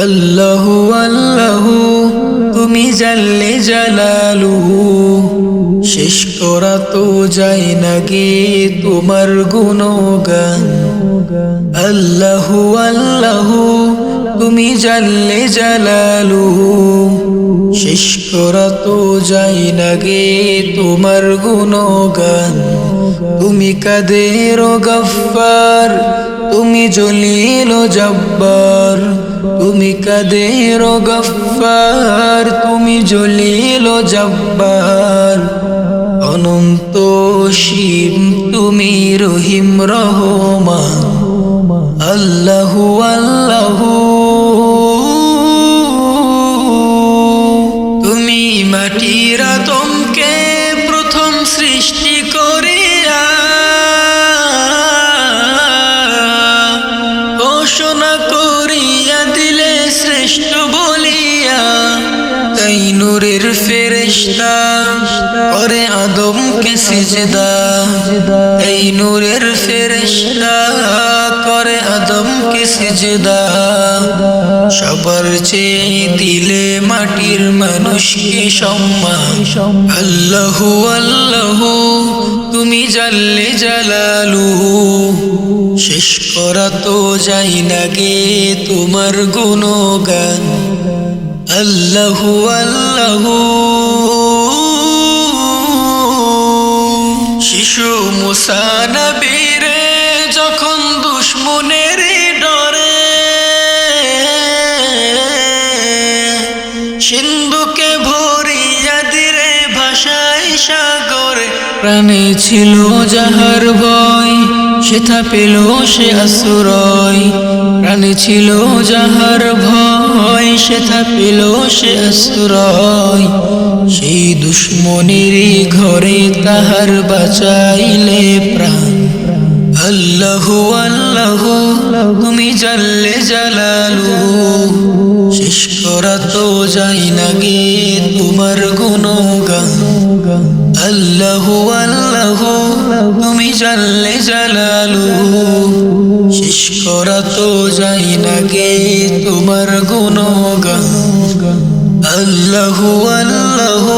আল্লাহু আল্লাহু তুমি জাল্লে জালালুহু, শেষ করা তো যায় না গে তোমার গুণগান। আল্লাহু আল্লাহু তুমি জাল্লে জালালুহু, শেষ করা তো যায় না গে তোমার গুণগান। তুমি কাদের গফফার, তুমি জলিল জব্বার, তুমি কাদের গফফার, তুমি জলিল জব্বার। অনন্ত অসীম তুমি রহিম রহমান। আল্লাহু আল্লাহু তুমি মাটির আদমকে প্রথম সৃষ্টি করিয়া ঘোষণা করিয়া দিলে শ্রেষ্ঠ বলিয়া। তাই নূরের ফেরেশতা করে আদমকে সিজদা, এই নূরের ফেরেশতা করে আদমকে সিজদা। সবার চেয়ে দিলে মাটির মানুষকে সম্মান। আল্লাহু আল্লাহু তুমি জাল্লে জালালুহু, শেষ করা তো যায় না গে তোমার গুণগান। আল্লাহু আল্লাহু শিশু মুসা নবীরে যখন দুশ্মনের ডরে সিন্ধুকে ভরিয়া দিলে ভাষায় সাগরে। প্রাণে ছিল যাহার ভয়, সেথা পেল সে আশ্রয়। প্রাণে ছিল যাহার ভয়, সেথা পেল সে আশ্রয়। সেই দুশ্মনেরই ঘরে তাহার বাঁচাইলে প্রাণ। আল্লাহু আল্লাহু তুমি জাল্লে জালালুহু, শেষ করা তো যায় না গে তোমার গুণগান। আল্লাহু আল্লাহু তুমি জাল্লে জালালুহু, শেষ করা তো যায় না গে তোমার গুণগান। আল্লাহু আল্লাহু